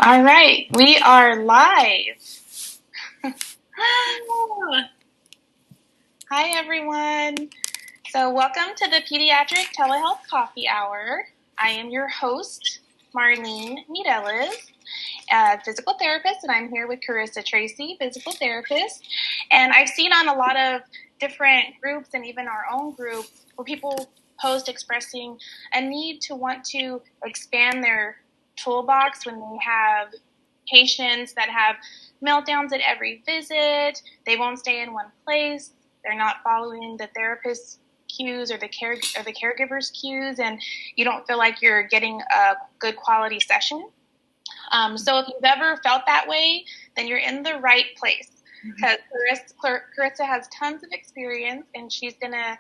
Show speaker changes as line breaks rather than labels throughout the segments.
All right, we are live. Hi, everyone. So welcome to the Pediatric Telehealth Coffee Hour. I am your host, Marlene Mireles, a physical therapist, and I'm here with Carissa Tracy, physical therapist. And I've seen on a lot of different groups and even our own group where people post expressing a need to want to expand their toolbox when they have patients that have meltdowns at every visit. They won't stay in one place. They're not following the therapist's cues or the caregiver's cues, and you don't feel like you're getting a good quality session. So if you've ever felt that way, then you're in the right place, because Carissa has tons of experience, and she's going to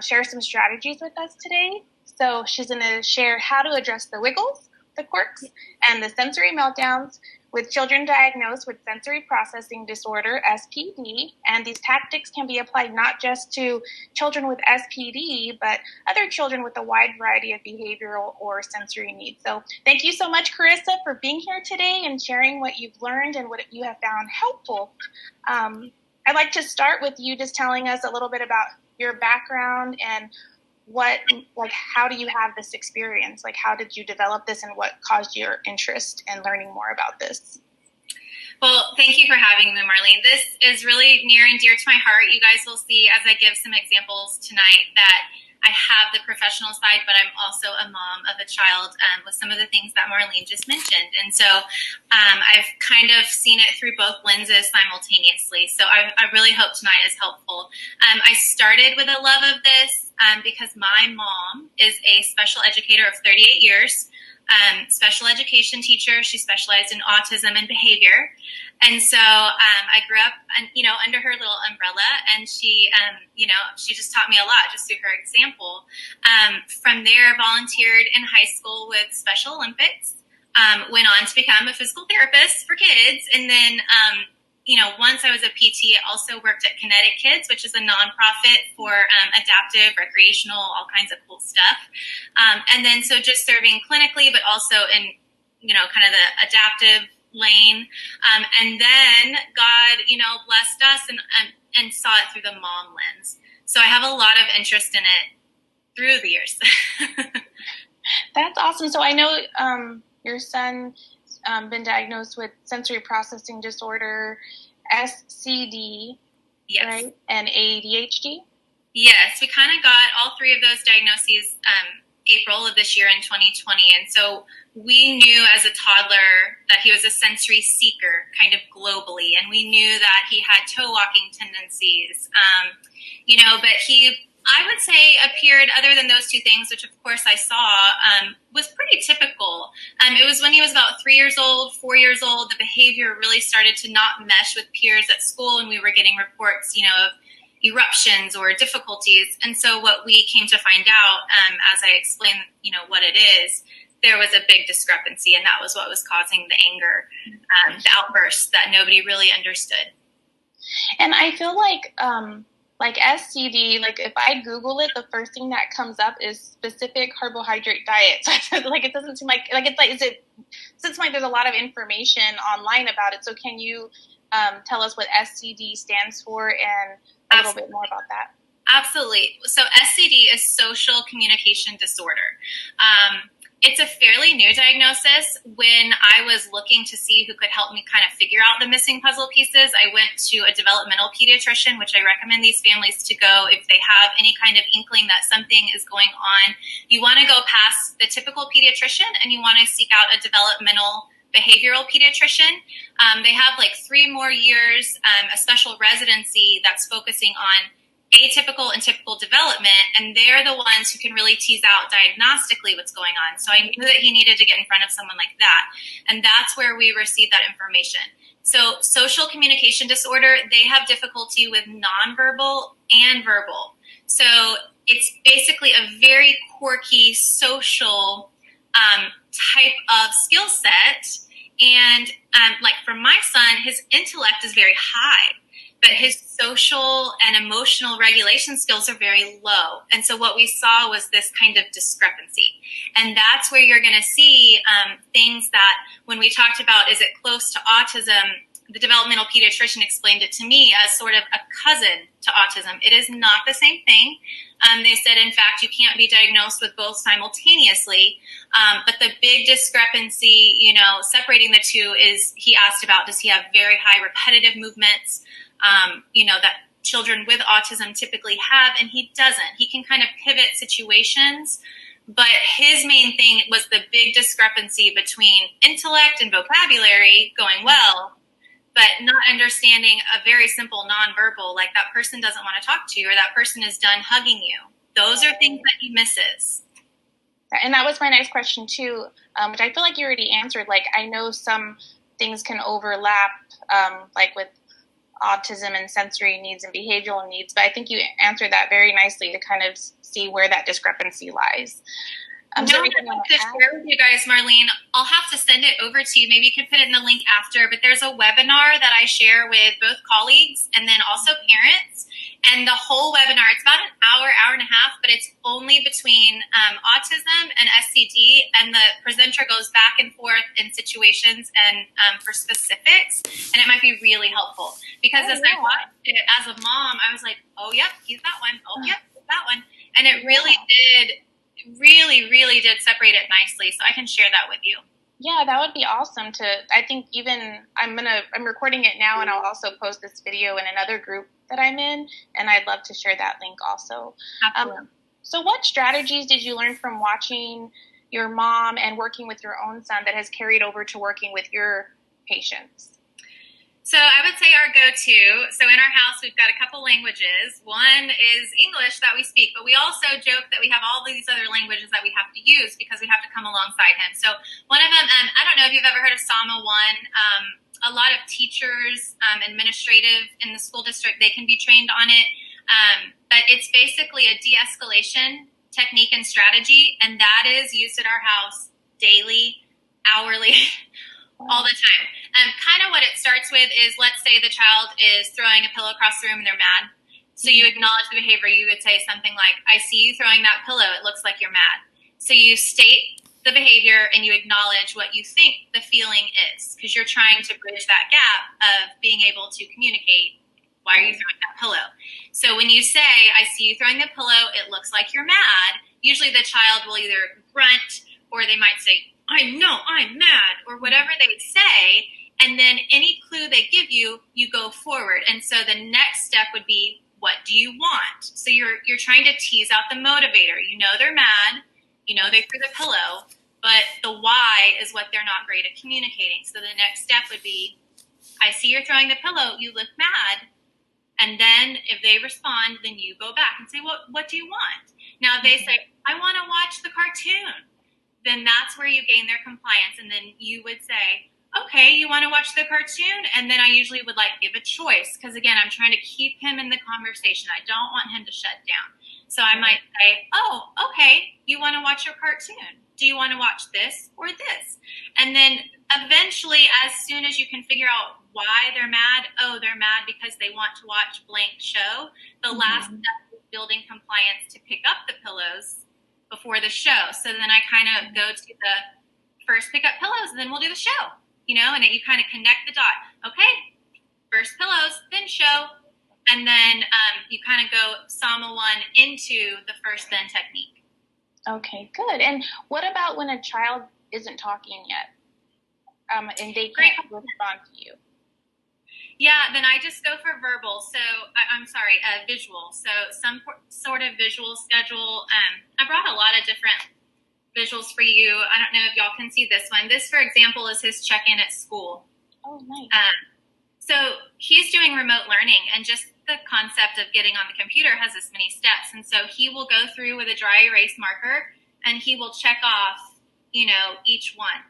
share some strategies with us today. So she's going to share how to address the wiggles, the quirks, and the sensory meltdowns with children diagnosed with sensory processing disorder, SPD. And these tactics can be applied not just to children with SPD, but other children with a wide variety of behavioral or sensory needs. So thank you so much, Carissa, for being here today and sharing what you've learned and what you have found helpful. I'd like to start with you just telling us a little bit about your background and how do you have this experience? Like, how did you develop this, and what caused your interest in learning more about this?
Well, thank you for having me, Marlene. This is really near and dear to my heart. You guys will see as I give some examples tonight that I have the professional side, but I'm also a mom of a child with some of the things that Marlene just mentioned. And so I've kind of seen it through both lenses simultaneously. So I really hope tonight is helpful. I started with a love of this because my mom is a special educator of 38 years, special education teacher. She specialized in autism and behavior. And so I grew up, under her little umbrella, and she just taught me a lot just through her example. From there, volunteered in high school with Special Olympics, went on to become a physical therapist for kids. And then, once I was a PT, I also worked at Kinetic Kids, which is a nonprofit for adaptive, recreational, all kinds of cool stuff. And then so just serving clinically, but also in, kind of the adaptive lane. And then God, blessed us and saw it through the mom lens. So I have a lot of interest in it through the years.
That's awesome. So I know your son been diagnosed with sensory processing disorder, SCD,
yes,
right, and ADHD?
Yes, we kind of got all three of those diagnoses April of this year in 2020. And so we knew as a toddler that he was a sensory seeker kind of globally. And we knew that he had toe walking tendencies, but he, I would say, appeared, other than those two things, which of course I saw, was pretty typical. It was when he was about 3 years old, 4 years old, the behavior really started to not mesh with peers at school. And we were getting reports, of eruptions or difficulties. And so what we came to find out, as I explained, what it is, there was a big discrepancy, and that was what was causing the anger, the outbursts that nobody really understood.
And I feel like SCD, if I Google it, the first thing that comes up is specific carbohydrate diet. So it doesn't seem like since there's a lot of information online about it. So can you tell us what SCD stands for and a little bit more about that?
Absolutely. So SCD is social communication disorder. It's a fairly new diagnosis. When I was looking to see who could help me kind of figure out the missing puzzle pieces, I went to a developmental pediatrician, which I recommend these families to go if they have any kind of inkling that something is going on. You want to go past the typical pediatrician and you want to seek out a developmental behavioral pediatrician. They have 3 more years, a special residency that's focusing on atypical and typical development, and they're the ones who can really tease out diagnostically what's going on. So I knew that he needed to get in front of someone like that, and that's where we received that information. So social communication disorder, they have difficulty with nonverbal and verbal. So it's basically a very quirky social type of skill set. And for my son, his intellect is very high. but his social and emotional regulation skills are very low. And so what we saw was this kind of discrepancy. And that's where you're going to see things that when we talked about, is it close to autism, the developmental pediatrician explained it to me as sort of a cousin to autism. It is not the same thing. They said, in fact, you can't be diagnosed with both simultaneously. But the big discrepancy, separating the two is he asked about, does he have very high repetitive movements, that children with autism typically have, and he doesn't. He can kind of pivot situations. But his main thing was the big discrepancy between intellect and vocabulary going well, but not understanding a very simple nonverbal, like that person doesn't want to talk to you or that person is done hugging you. Those are things that he misses.
And that was my next question too, which I feel like you already answered. Like, I know some things can overlap, like with autism and sensory needs and behavioral needs, but I think you answered that very nicely to kind of see where that discrepancy lies.
To share with you guys, Marlene, I'll have to send it over to you. Maybe you can put it in the link after, but there's a webinar that I share with both colleagues and then also parents. And the whole webinar, it's about an hour and a half, but it's only between autism and SCD. And the presenter goes back and forth in situations and for specifics. And it might be really helpful because as I watched it as a mom, I was like, oh, yep, he's that one. Oh, yep, he's that one. And it really did separate it nicely. So I can share that with you.
Yeah, that would be awesome I think even I'm recording it now, and I'll also post this video in another group that I'm in, and I'd love to share that link also.
Absolutely.
So what strategies did you learn from watching your mom and working with your own son that has carried over to working with your patients?
So I would say our go-to, so in our house, we've got a couple languages. One is English that we speak, but we also joke that we have all these other languages that we have to use because we have to come alongside him. So one of them, I don't know if you've ever heard of SAMA 1. A lot of teachers, administrative in the school district, they can be trained on it. But it's basically a de-escalation technique and strategy, and that is used at our house daily, hourly, all the time. Kind of what it starts with is, let's say the child is throwing a pillow across the room and they're mad. So you acknowledge the behavior. You would say something like, I see you throwing that pillow. It looks like you're mad. So you state the behavior and you acknowledge what you think the feeling is, because you're trying to bridge that gap of being able to communicate. Why are you throwing that pillow? So when you say, I see you throwing the pillow, it looks like you're mad, usually the child will either grunt or they might say, I know I'm mad, or whatever they say. And then any clue they give you, you go forward. And so the next step would be, what do you want? So you're trying to tease out the motivator. You know they're mad. You know they threw the pillow. But the why is what they're not great at communicating. So the next step would be, I see you're throwing the pillow. You look mad. And then if they respond, then you go back and say, what do you want? Now, if they say, I want to watch the cartoon, then that's where you gain their compliance. And then you would say, okay, you want to watch the cartoon? And then I usually would give a choice. Because again, I'm trying to keep him in the conversation. I don't want him to shut down. So I might say, oh, okay, you want to watch your cartoon. Do you want to watch this or this? And then eventually, as soon as you can figure out why they're mad, they're mad because they want to watch blank show. The last step is building compliance to pick up the pillows before the show. So then I kind of go to the first pick up pillows, and then we'll do the show, and you kind of connect the dot. Okay, first pillows, then show. And then you kind of go SAMA 1 into the first then technique.
Okay, good. And what about when a child isn't talking yet and they can't respond to you?
Yeah, then I just go for verbal. So visual. So some sort of visual schedule. I brought a lot of different visuals for you. I don't know if y'all can see this one. This, for example, is his check-in at school.
Oh, nice.
So he's doing remote learning, and just the concept of getting on the computer has this many steps. And so he will go through with a dry erase marker, and he will check off, each one.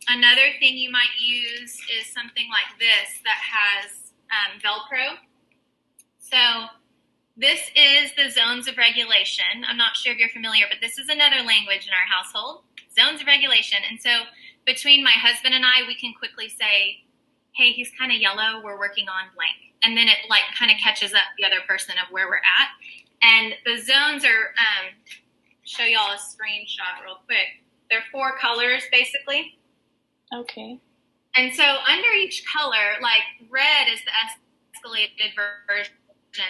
Another thing you might use is something like this that has Velcro. So this is the zones of regulation. I'm not sure if you're familiar, but this is another language in our household, zones of regulation. And so between my husband and I, we can quickly say, hey, he's kind of yellow. We're working on blank. and then it like kind of catches up the other person of where we're at. And the zones are, show y'all a screenshot real quick. They're 4 colors basically.
Okay.
And so under each color, like red is the escalated version.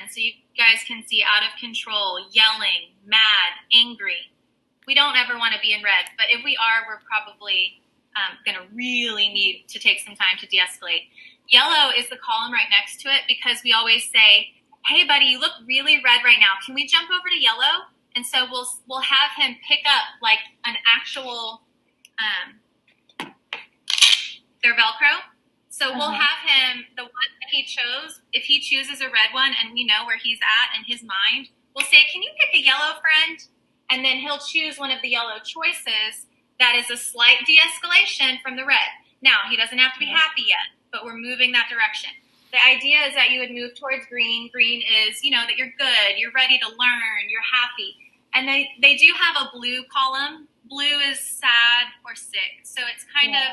So you guys can see out of control, yelling, mad, angry. We don't ever want to be in red, but if we are, we're probably going to really need to take some time to de-escalate. Yellow is the column right next to it because we always say, hey, buddy, you look really red right now. Can we jump over to yellow? And so we'll have him pick up like an actual, their Velcro. So we'll have him, the one that he chose, if he chooses a red one and we know where he's at in his mind, we'll say, can you pick a yellow, friend? And then he'll choose one of the yellow choices that is a slight de-escalation from the red. Now, he doesn't have to be happy yet, but we're moving that direction. The idea is that you would move towards green. Green is, you know, that you're good, you're ready to learn, you're happy. And they do have a blue column. Blue is sad or sick. So it's kind of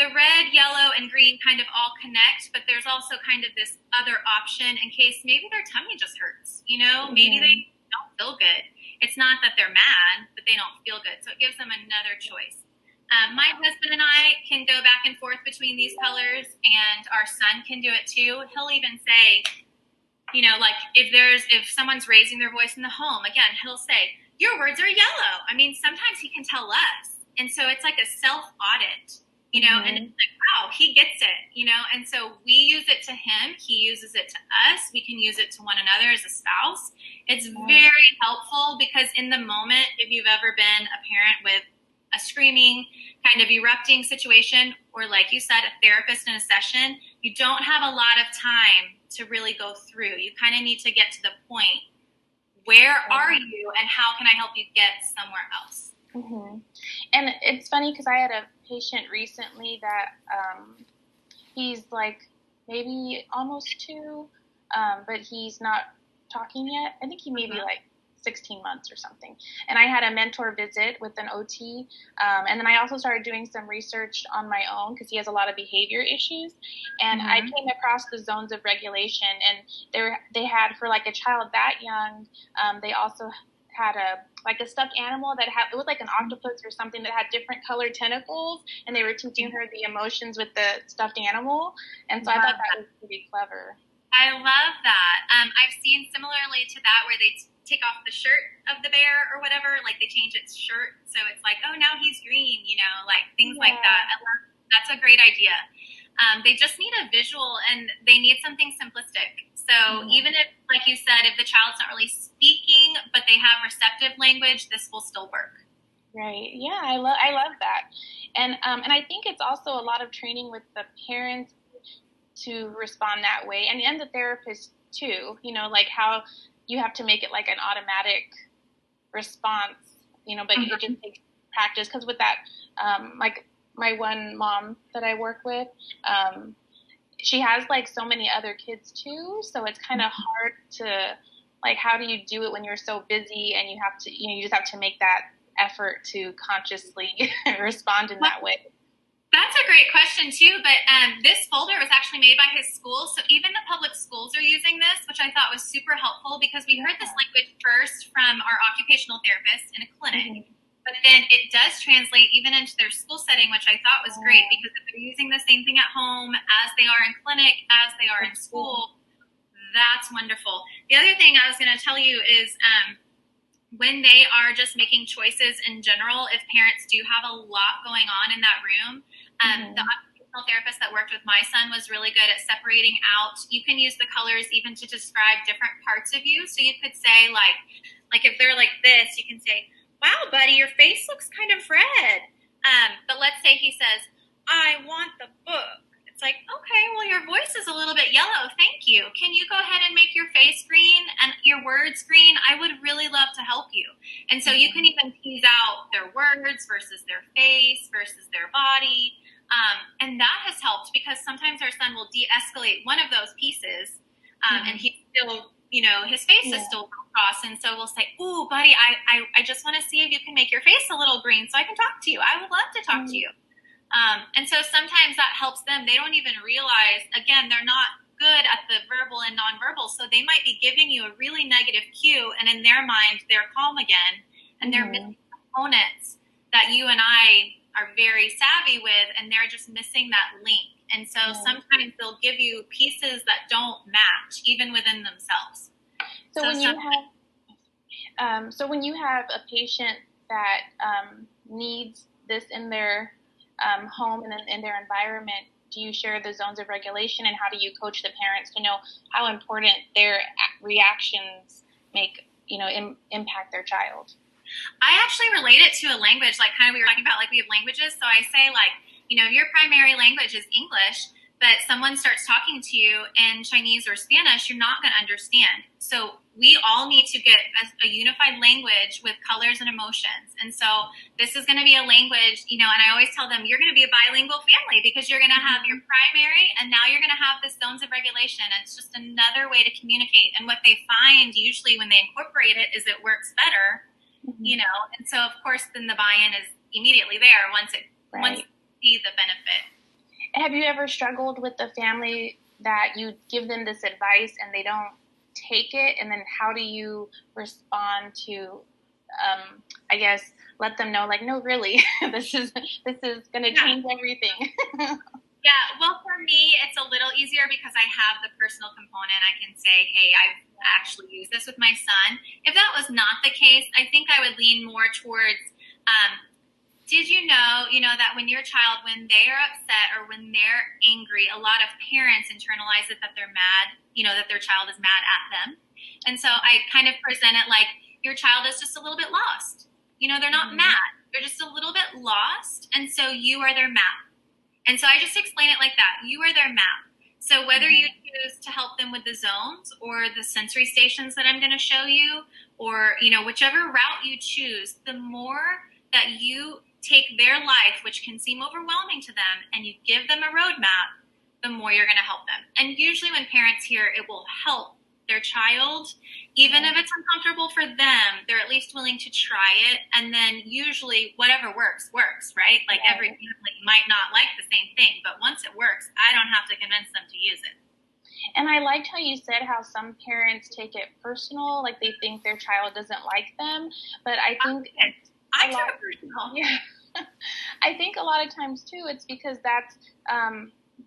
the red, yellow, and green kind of all connect, but there's also kind of this other option in case maybe their tummy just hurts, you know, maybe they don't feel good. It's not that they're mad, but they don't feel good. So it gives them another choice. My husband and I can go back and forth between these colors, and our son can do it too. He'll even say, you know, like if someone's raising their voice in the home, again, he'll say, your words are yellow. I mean, sometimes he can tell us. And so it's like a self-audit, you know, and it's like, wow, he gets it, you know. And so we use it to him. He uses it to us. We can use it to one another as a spouse. It's very helpful because in the moment, if you've ever been a parent with a screaming, kind of erupting situation, or like you said, a therapist in a session, you don't have a lot of time to really go through. You kind of need to get to the point. Where are you and how can I help you get somewhere else?
Mm-hmm. And it's funny because I had a patient recently that he's like maybe almost 2, but he's not talking yet. I think he may be like 16 months or something. And I had a mentor visit with an OT. And then I also started doing some research on my own because he has a lot of behavior issues. And I came across the zones of regulation, and they had, for like a child that young, they also had a stuffed animal that it was like an octopus or something that had different colored tentacles, and they were teaching her the emotions with the stuffed animal. And so I thought that was pretty clever.
I love that. I've seen similarly to that where they take off the shirt of the bear or whatever, like they change its shirt. So it's like, oh, now he's green, you know, like things like that. That's a great idea. They just need a visual and they need something simplistic. So even if, like you said, if the child's not really speaking, but they have receptive language, this will still work.
Right. Yeah, I love that. And I think it's also a lot of training with the parents to respond that way, and the therapist too, you know, like how you have to make it like an automatic response, you know, but it just takes practice. Because with that, like my one mom that I work with, she has like so many other kids too, so it's kind of hard to, like, how do you do it when you're so busy and you have to, you know, you just have to make that effort to consciously respond in that way.
That's a great question too, but this folder was actually made by his school, so even the public schools are using this, which I thought was super helpful because we heard this language first from our occupational therapist in a clinic, but then it does translate even into their school setting, which I thought was great because if they're using the same thing at home as they are in clinic, as they are in school, that's wonderful. The other thing I was going to tell you is when they are just making choices in general, if parents do have a lot going on in that room, the occupational therapist that worked with my son was really good at separating out. You can use the colors even to describe different parts of you. So you could say like if they're like this, you can say, wow, buddy, your face looks kind of red. But let's say he says, I want the book. It's like, okay, well, your voice is a little bit yellow. Thank you. Can you go ahead and make your face green and your words green? I would really love to help you. And so you can even tease out their words versus their face versus their body. And that has helped because sometimes our son will de-escalate one of those pieces and he's still, you know, his face is still crossed. And so we'll say, ooh, buddy, I just want to see if you can make your face a little green so I can talk to you. I would love to talk to you. And so sometimes that helps them. They don't even realize, again, they're not good at the verbal and nonverbal. So they might be giving you a really negative cue, and in their mind, they're calm again, and they're missing components that you and I are very savvy with, and they're just missing that link. And so sometimes they'll give you pieces that don't match, even within themselves.
So when you have a patient that needs this in their home and in their environment, do you share the zones of regulation, and how do you coach the parents to know how important their reactions impact their child?
I actually relate it to a language, like kind of we were talking about, like we have languages. So I say, like, if your primary language is English, but someone starts talking to you in Chinese or Spanish, you're not going to understand. So we all need to get a unified language with colors and emotions. And so this is going to be a language, and I always tell them, you're going to be a bilingual family, because you're going to have your primary, and now you're going to have the zones of regulation. And it's just another way to communicate. And what they find usually when they incorporate it is it works better. And so of course then the buy-in is immediately there once you see the benefit.
Have you ever struggled with the family that you give them this advice and they don't take it, and then how do you respond to let them know, like, no, really, this is going to change everything?
Yeah, well, for me, it's a little easier because I have the personal component. I can say, hey, I've actually used this with my son. If that was not the case, I think I would lean more towards, did you know that when your child, when they are upset or when they're angry, a lot of parents internalize it that they're mad, that their child is mad at them. And so I kind of present it like your child is just a little bit lost. They're not mad. They're just a little bit lost. And so you are their map. And so I just explain it like that. You are their map. So whether you choose to help them with the zones or the sensory stations that I'm going to show you, or, whichever route you choose, the more that you take their life, which can seem overwhelming to them, and you give them a roadmap, the more you're going to help them. And usually when parents hear it will help their child, even if it's uncomfortable for them, they're at least willing to try it. And then usually whatever works, right? Like every family might not like the same thing, but once it works, I don't have to convince them to use it.
And I liked how you said how some parents take it personal, like they think their child doesn't like them. But I think
I took it personal.
Yeah. I think a lot of times too, it's because that's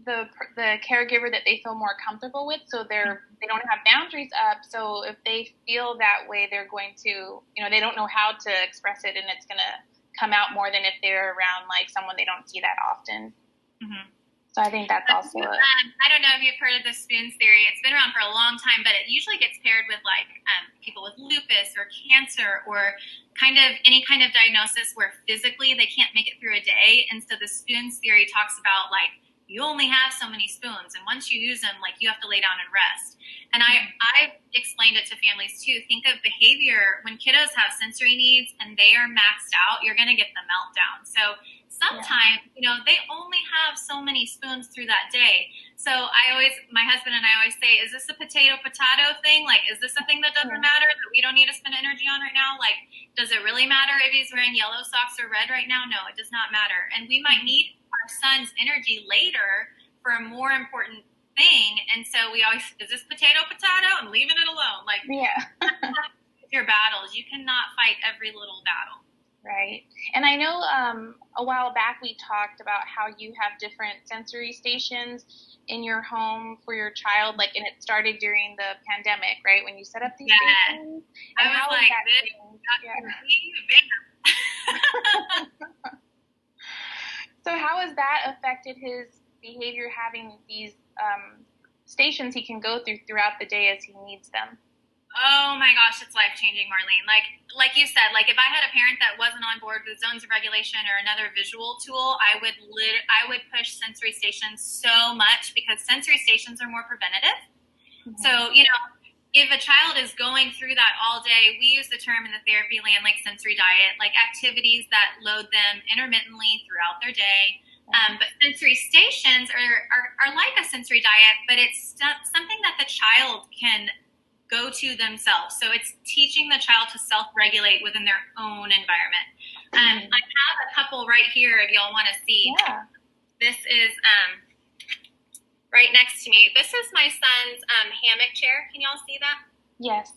the caregiver that they feel more comfortable with, so they don't have boundaries up. So if they feel that way, they're going to, they don't know how to express it, and it's going to come out more than if they're around like someone they don't see that often. Mm-hmm. So I think that's also
I don't know if you've heard of the spoons theory. It's been around for a long time, but it usually gets paired with like people with lupus or cancer or kind of any kind of diagnosis where physically they can't make it through a day. And so the spoons theory talks about like you only have so many spoons, and once you use them, like you have to lay down and rest. And I've explained it to families too. Think of behavior when kiddos have sensory needs and they are maxed out, you're going to get the meltdown. So sometimes, they only have so many spoons through that day. So my husband and I always say, is this a potato thing? Like, is this a thing that doesn't matter, that we don't need to spend energy on right now? Like, does it really matter if he's wearing yellow socks or red right now? No, it does not matter. And we might need our son's energy later for a more important thing. And so we always, is this potato? I'm leaving it alone. Like, your battles, you cannot fight every little battle.
Right. And I know a while back we talked about how you have different sensory stations in your home for your child, like, and it started during the pandemic, right? When you set up these stations.
I was like,
So how has that affected his behavior, having these stations he can go throughout the day as he needs them?
Oh my gosh, it's life-changing, Marlene. Like you said, like if I had a parent that wasn't on board with zones of regulation or another visual tool, I would push sensory stations so much, because sensory stations are more preventative. Mm-hmm. So, if a child is going through that all day, we use the term in the therapy land like sensory diet, like activities that load them intermittently throughout their day. But sensory stations are like a sensory diet, but it's something that the child can go to themselves. So it's teaching the child to self-regulate within their own environment. I have a couple right here if y'all want to see.
Yeah.
This is right next to me. This is my son's hammock chair. Can y'all see that?
Yes.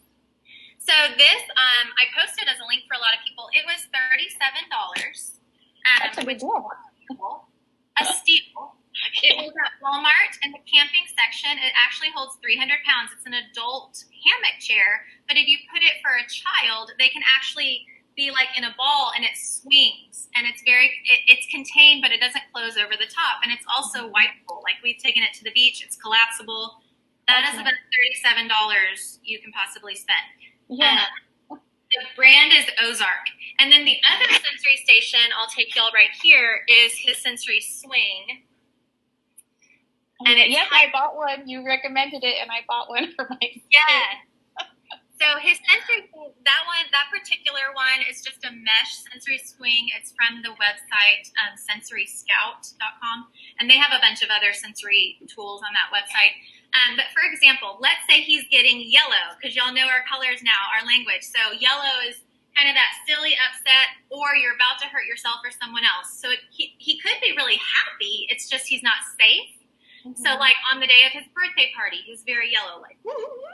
So this, I posted as a link for a lot of people. It was $37.
That's a good deal.
A steal. It was at Walmart in the camping section. It actually holds 300 pounds. It's an adult hammock chair, but if you put it for a child, they can actually be like in a ball and it swings, and it's contained, but it doesn't close over the top, and it's also wipeable. Like, we've taken it to the beach. It's collapsible. That is about $37 you can possibly spend.
Yeah.
The brand is Ozark. And then the other sensory station, I'll take y'all right here, is his Sensory Swing.
And yes, I bought one. You recommended it, and I bought one for my kid.
Yeah. So his Sensory Swing, that particular one is just a mesh Sensory Swing. It's from the website sensoryscout.com, and they have a bunch of other sensory tools on that website. But for example, let's say he's getting yellow, because y'all know our colors now, our language. So yellow is kind of that silly, upset, or you're about to hurt yourself or someone else. So he could be really happy. It's just he's not safe. Mm-hmm. So like on the day of his birthday party, he was very yellow, like, mm-hmm.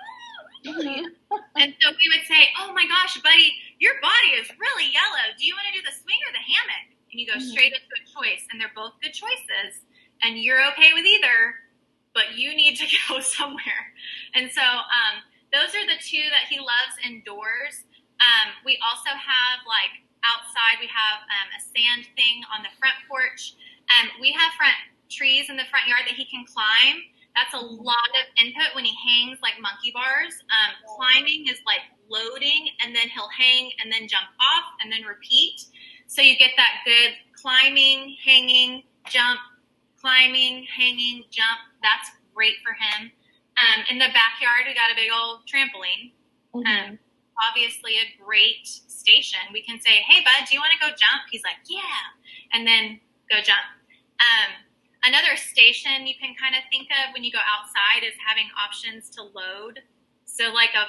And so we would say, oh my gosh, buddy, your body is really yellow. Do you want to do the swing or the hammock? And you go straight into a choice, and they're both good choices, and you're okay with either, but you need to go somewhere. And so those are the two that he loves indoors. We also have, like, outside, we have a sand thing on the front porch. We have front trees in the front yard that he can climb. That's a lot of input when he hangs like monkey bars. Climbing is like loading, and then he'll hang and then jump off and then repeat. So you get that good climbing, hanging, jump, climbing, hanging, jump. That's great for him. In the backyard, we got a big old trampoline. Mm-hmm. Obviously a great station. We can say, hey, bud, do you want to go jump? He's like, yeah. And then go jump. Another station you can kind of think of when you go outside is having options to load. So like a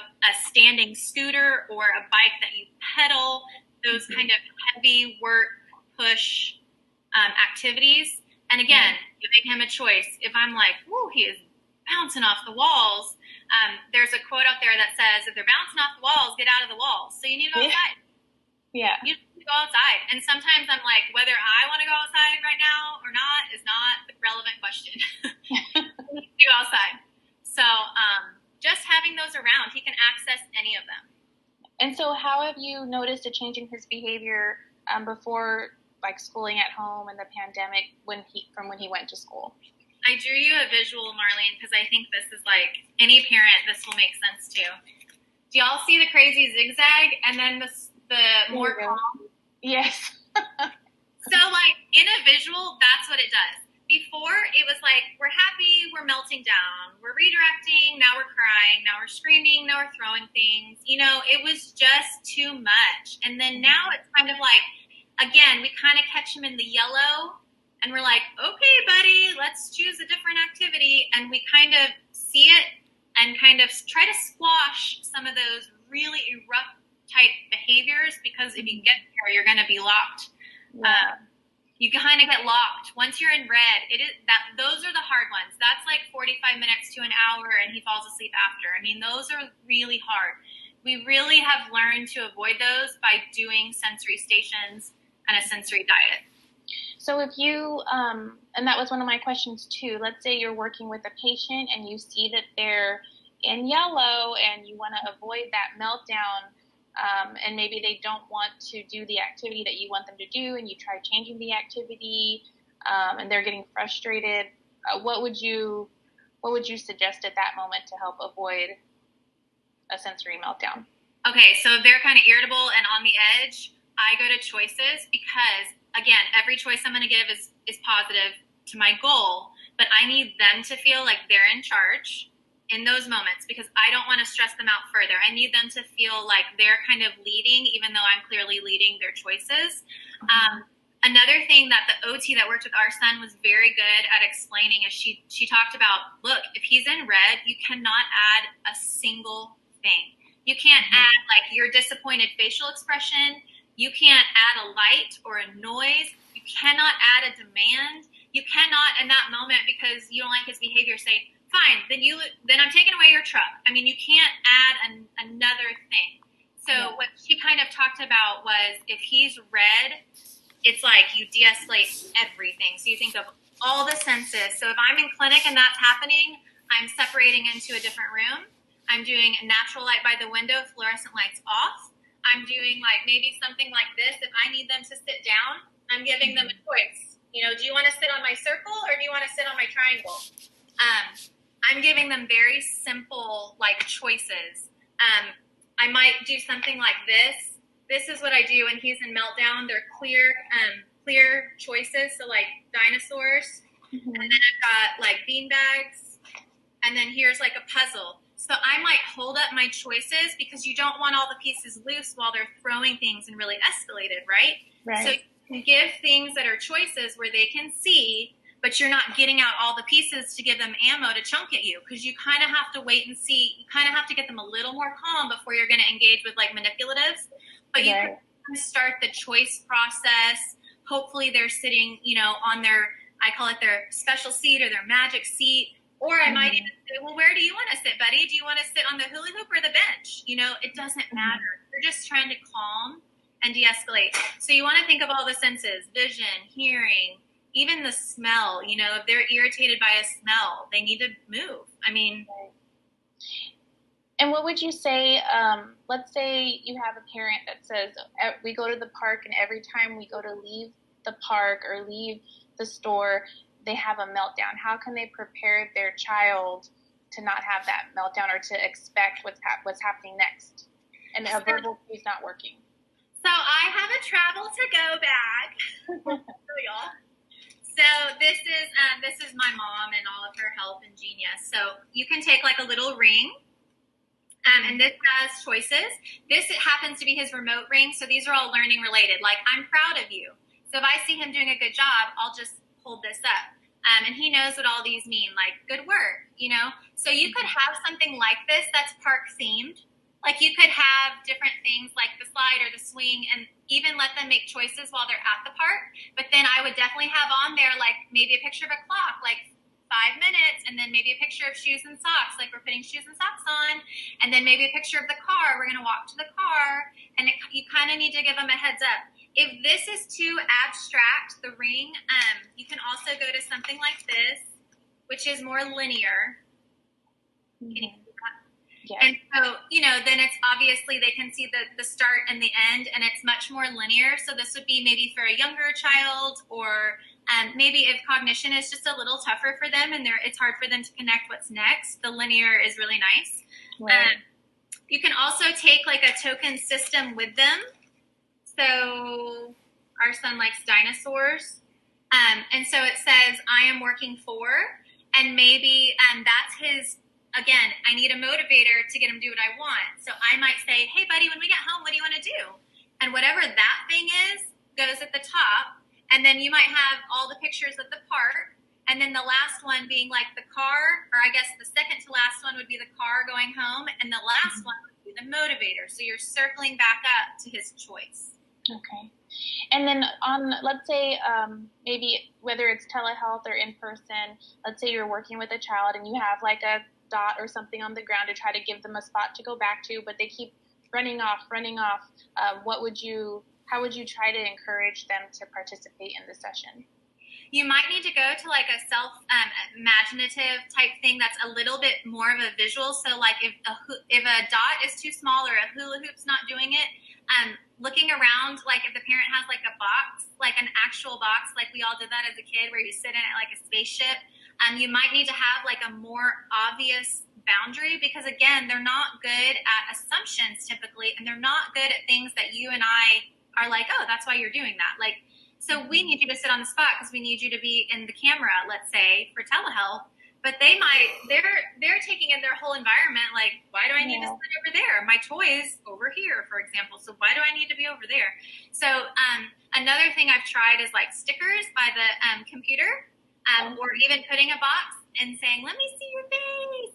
standing scooter or a bike that you pedal, those kind of heavy work, push activities. And again, giving him a choice. If I'm like, whoo, he is bouncing off the walls, there's a quote out there that says, if they're bouncing off the walls, get out of the walls. So you need to go outside.
Yeah.
You need to go outside. And sometimes I'm like, whether I want to go outside right now or not is not the relevant question. You need to go outside. So just having those around, he can access any of them.
And so how have you noticed a change in his behavior before, like, schooling at home and the pandemic from when he went to school?
I drew you a visual, Marlene, because I think this is like, any parent, this will make sense to. Do y'all see the crazy zigzag and then the more calm?
Yes.
So like in a visual, that's what it does. Before, it was like, we're happy, we're melting down, we're redirecting, now we're crying, now we're screaming, now we're throwing things. You know, it was just too much. And then now it's kind of like, again, we kind of catch him in the yellow, and we're like, okay, buddy, let's choose a different activity. And we kind of see it and kind of try to squash some of those really erupt type behaviors, because if you get there, you're going to be locked. Yeah. You kind of get locked. Once you're in red, those are the hard ones. That's like 45 minutes to an hour, and he falls asleep after. I mean, those are really hard. We really have learned to avoid those by doing sensory stations and a sensory diet.
So if you, and that was one of my questions too, let's say you're working with a patient and you see that they're in yellow and you want to avoid that meltdown, and maybe they don't want to do the activity that you want them to do, and you try changing the activity, and they're getting frustrated, what would you suggest at that moment to help avoid a sensory meltdown?
Okay, so if they're kind of irritable and on the edge, I go to choices, because again, every choice I'm going to give is positive to my goal, but I need them to feel like they're in charge in those moments, because I don't want to stress them out further. I need them to feel like they're kind of leading, even though I'm clearly leading their choices. Mm-hmm. Another thing that the OT that worked with our son was very good at explaining is she talked about, look, if he's in red, you cannot add a single thing. You can't add like your disappointed facial expression. You can't add a light or a noise. You cannot add a demand. you cannot in that moment, because you don't like his behavior, say, fine, then I'm taking away your truck. I mean, you can't add another thing. So what she kind of talked about was, if he's red, it's like you de-escalate everything. So you think of all the senses. So if I'm in clinic and that's happening, I'm separating into a different room. I'm doing a natural light by the window, fluorescent lights off. I'm doing like maybe something like this. If I need them to sit down, I'm giving them a choice. You know, do you want to sit on my circle or do you want to sit on my triangle? I'm giving them very simple like choices. I might do something like this. This is what I do when he's in meltdown. They're clear choices. So like dinosaurs. Mm-hmm. And then I've got like beanbags. And then here's like a puzzle. So I might hold up my choices, because you don't want all the pieces loose while they're throwing things and really escalated, right? Right. So you can give things that are choices where they can see, but you're not getting out all the pieces to give them ammo to chunk at you, because you kind of have to wait and see. You kind of have to get them a little more calm before you're going to engage with like manipulatives. But you can start the choice process. Hopefully they're sitting, you know, on their, I call it their special seat or their magic seat. Or I might even say, well, where do you want to sit, buddy? Do you want to sit on the hula hoop or the bench? You know, it doesn't matter. You're just trying to calm and de-escalate. So you want to think of all the senses: vision, hearing, even the smell. You know, if they're irritated by a smell, they need to move. I mean.
And what would you say, let's say you have a parent that says, we go to the park and every time we go to leave the park or leave the store, they have a meltdown. How can they prepare their child to not have that meltdown or to expect what's happening next? And a verbal cue is not working.
So I have a travel to go bag for y'all. So this is my mom and all of her help and genius. So you can take like a little ring. And this has choices. This happens to be his remote ring. So these are all learning related. Like, I'm proud of you. So if I see him doing a good job, I'll just hold this up. And he knows what all these mean, like good work, you know? So you could have something like this that's park themed. Like you could have different things like the slide or the swing, and even let them make choices while they're at the park. But then I would definitely have on there like maybe a picture of a clock, like 5 minutes, and then maybe a picture of shoes and socks, like we're putting shoes and socks on, and then maybe a picture of the car. We're going to walk to the car, and you kind of need to give them a heads up. If this is too abstract, the ring, you can also go to something like this, which is more linear. Can you see that? Yeah. And so, you know, then it's obviously they can see the start and the end, and it's much more linear. So this would be maybe for a younger child, or maybe if cognition is just a little tougher for them and it's hard for them to connect what's next, the linear is really nice. Right. You can also take like a token system with them. So our son likes dinosaurs. And so it says, I am working for, and maybe that's his, again, I need a motivator to get him to do what I want. So I might say, hey, buddy, when we get home, what do you want to do? And whatever that thing is goes at the top. And then you might have all the pictures of the park. And then the last one being like the car, or I guess the second to last one would be the car going home. And the last one would be the motivator. So you're circling back up to his choice.
Okay. And then let's say maybe whether it's telehealth or in person, let's say you're working with a child and you have like a dot or something on the ground to try to give them a spot to go back to, but they keep running off. How would you try to encourage them to participate in the session?
You might need to go to like a self-imaginative type thing that's a little bit more of a visual. So like if a dot is too small or a hula hoop's not doing it, looking around, like if the parent has like a box, like an actual box, like we all did that as a kid where you sit in it like a spaceship, you might need to have like a more obvious boundary, because again, they're not good at assumptions typically, and they're not good at things that you and I are like, oh, that's why you're doing that. Like, so we need you to sit on the spot because we need you to be in the camera, let's say, for telehealth. But they're taking in their whole environment. Like, why do I need to sit over there? My toy's over here, for example. So why do I need to be over there? So another thing I've tried is like stickers by the computer, or even putting a box and saying, let me see your face.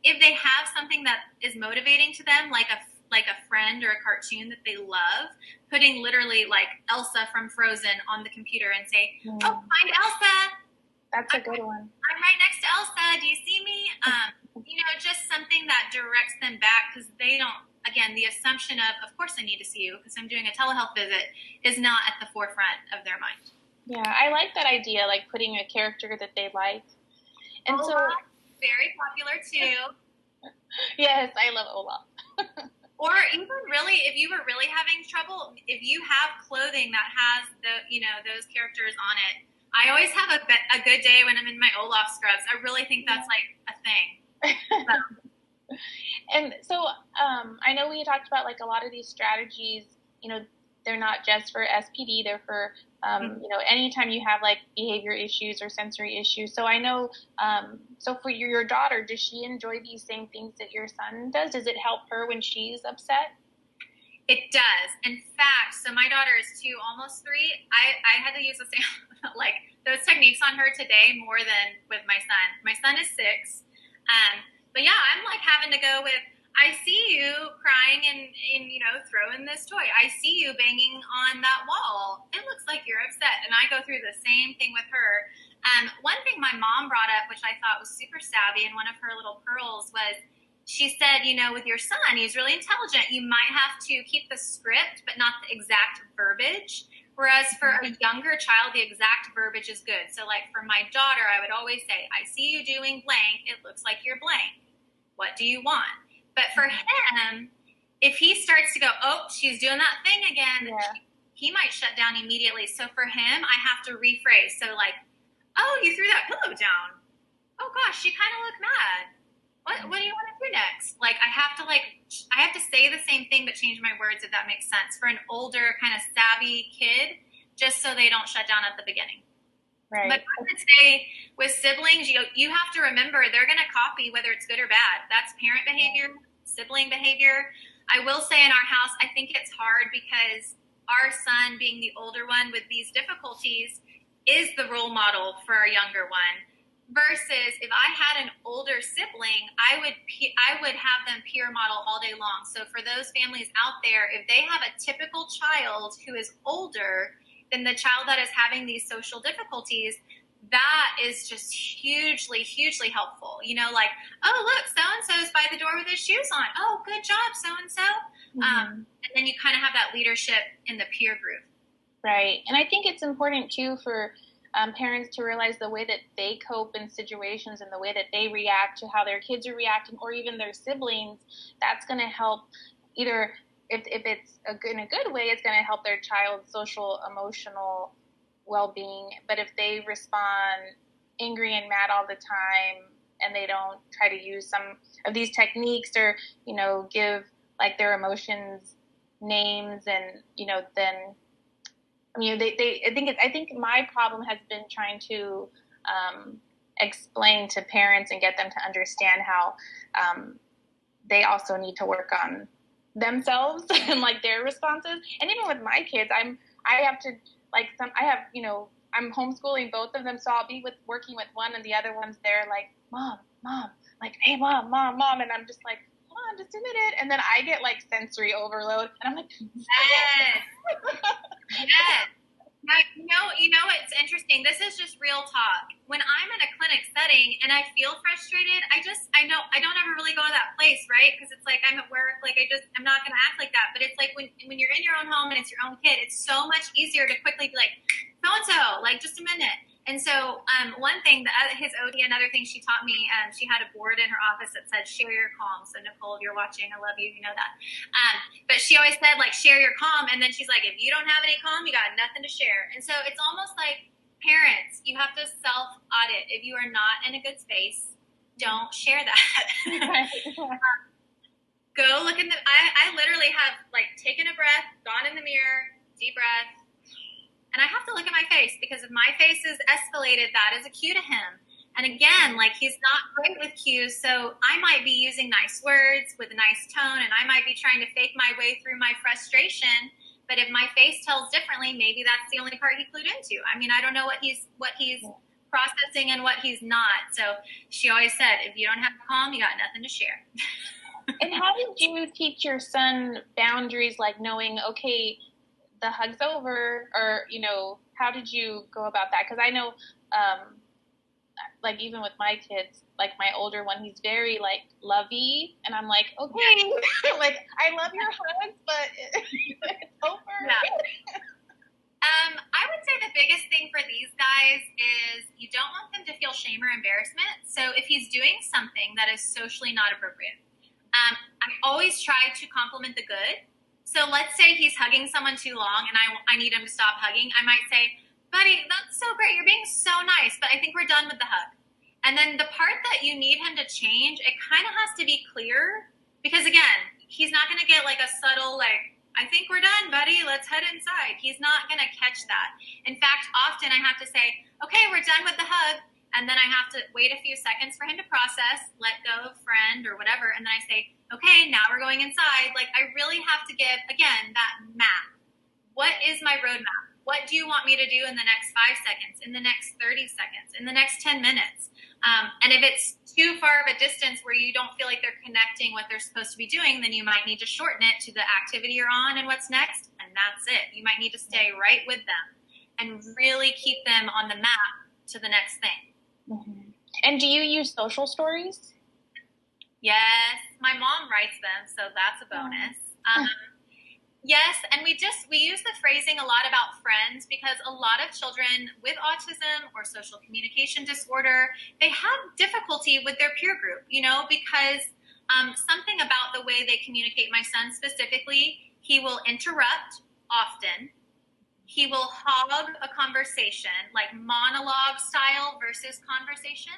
If they have something that is motivating to them, like like a friend or a cartoon that they love, putting literally like Elsa from Frozen on the computer and say, oh, find Elsa.
That's a good one.
I'm right next to Elsa. Do you see me? Just something that directs them back, because they don't, again, the assumption of course I need to see you because I'm doing a telehealth visit is not at the forefront of their mind.
Yeah, I like that idea, like putting a character that they like. And
Olaf, very popular too.
Yes, I love Olaf.
Or even really, if you were really having trouble, if you have clothing that has those characters on it, I always have a good day when I'm in my Olaf scrubs. I really think that's like a thing.
And so I know we talked about like a lot of these strategies, they're not just for SPD, they're for, anytime you have like behavior issues or sensory issues. So I know, so for your daughter, does she enjoy these same things that your son does? Does it help her when she's upset?
It does. In fact, so my daughter is 2, almost 3. I had to use the same, like those techniques on her today more than with my son. My son is 6. But yeah, I'm like having to go with, I see you crying and throwing this toy. I see you banging on that wall. It looks like you're upset. And I go through the same thing with her. One thing my mom brought up, which I thought was super savvy, and one of her little pearls was, she said, with your son, he's really intelligent. You might have to keep the script, but not the exact verbiage. Whereas for a younger child, the exact verbiage is good. So like for my daughter, I would always say, I see you doing blank. It looks like you're blank. What do you want? But for him, if he starts to go, oh, she's doing that thing again, he might shut down immediately. So for him, I have to rephrase. So like, oh, you threw that pillow down. Oh gosh, you kind of look mad. What do you want to do next? Like I have to say the same thing, but change my words, if that makes sense, for an older kind of savvy kid, just so they don't shut down at the beginning.
Right.
But I would say with siblings, you have to remember they're going to copy whether it's good or bad. That's parent behavior, sibling behavior. I will say in our house, I think it's hard because our son, being the older one with these difficulties, is the role model for our younger one. Versus if I had an older sibling, I would have them peer model all day long. So for those families out there, if they have a typical child who is older than the child that is having these social difficulties, that is just hugely, hugely helpful. Like, oh, look, so-and-so's by the door with his shoes on. Oh, good job, so-and-so. And then you kind of have that leadership in the peer group.
Right. And I think it's important, too, for parents to realize the way that they cope in situations and the way that they react to how their kids are reacting, or even their siblings. That's going to help either, if it's in a good way, it's going to help their child's social, emotional well-being. But if they respond angry and mad all the time and they don't try to use some of these techniques or, give like their emotions names and, then I think my problem has been trying to explain to parents and get them to understand how they also need to work on themselves and like their responses. And even with my kids, I'm homeschooling both of them, so I'll be working with one and the other one's there like, mom, like, hey, mom, and I'm just like, hold on just a minute, and then I get like sensory overload and I'm like,
yes. Yes. It's interesting. This is just real talk. When I'm in a clinic setting and I feel frustrated, I don't ever really go to that place, right? Because it's like I'm at work, like I'm not going to act like that. But it's like when you're in your own home and it's your own kid, it's so much easier to quickly be like, so-and-so, like just a minute. And so one thing, his OD, another thing she taught me, she had a board in her office that said, share your calm. So Nicole, if you're watching, I love you, you know that. But she always said, like, share your calm. And then she's like, if you don't have any calm, you got nothing to share. And so it's almost like parents, you have to self-audit. If you are not in a good space, don't share that. Go look in I literally have, like, taken a breath, gone in the mirror, deep breath, and I have to look at my face, because if my face is escalated, that is a cue to him. And again, like, he's not great with cues, so I might be using nice words with a nice tone, and I might be trying to fake my way through my frustration. But if my face tells differently, maybe that's the only part he clued into. I mean, I don't know what he's processing and what he's not. So she always said, if you don't have calm, you got nothing to share.
And how did you teach your son boundaries, like knowing, okay, the hug's over, or, you know, how did you go about that? Because I know, like, even with my kids, like my older one, he's very, like, lovey, and I'm like, okay, like, I love your hugs, but it's over.
Yeah. I would say the biggest thing for these guys is you don't want them to feel shame or embarrassment. So if he's doing something that is socially not appropriate, I always try to compliment the good. So let's say he's hugging someone too long and I need him to stop hugging. I might say, buddy, that's so great. You're being so nice, but I think we're done with the hug. And then the part that you need him to change, it kind of has to be clear because, again, he's not going to get like a subtle, like, I think we're done, buddy. Let's head inside. He's not going to catch that. In fact, often I have to say, okay, we're done with the hug. And then I have to wait a few seconds for him to process, let go of friend or whatever. And then I say, okay, now we're going inside. Like, I really have to give, again, that map. What is my roadmap? What do you want me to do in the next 5 seconds, in the next 30 seconds, in the next 10 minutes? And if it's too far of a distance where you don't feel like they're connecting what they're supposed to be doing, then you might need to shorten it to the activity you're on and what's next, and that's it. You might need to stay right with them and really keep them on the map to the next thing.
Mm-hmm. And do you use social stories?
Yes, my mom writes them, so that's a bonus. Yes, and we use the phrasing a lot about friends because a lot of children with autism or social communication disorder, they have difficulty with their peer group, you know, because something about the way they communicate, my son specifically, he will interrupt often. He will hog a conversation, like monologue style versus conversation.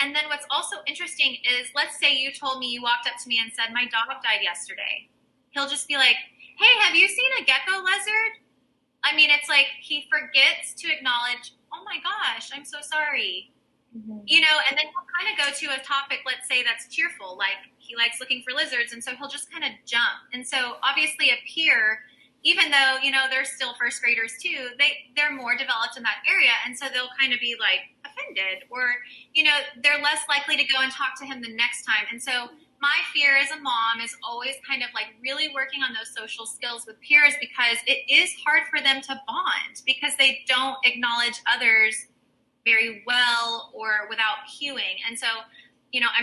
And then what's also interesting is, let's say you told me, you walked up to me and said, my dog died yesterday. He'll just be like, hey, have you seen a gecko lizard? I mean, it's like he forgets to acknowledge, oh my gosh, I'm so sorry. Mm-hmm. You know, and then he'll kind of go to a topic, let's say, that's cheerful, like he likes looking for lizards, and so he'll just kind of jump. And so obviously a peer, even though, you know, they're still first graders too, they're more developed in that area, and so they'll kind of be like offended, or, you know, they're less likely to go and talk to him the next time. And so my fear as a mom is always kind of like really working on those social skills with peers, because it is hard for them to bond because they don't acknowledge others very well or without cueing. And so, you know, I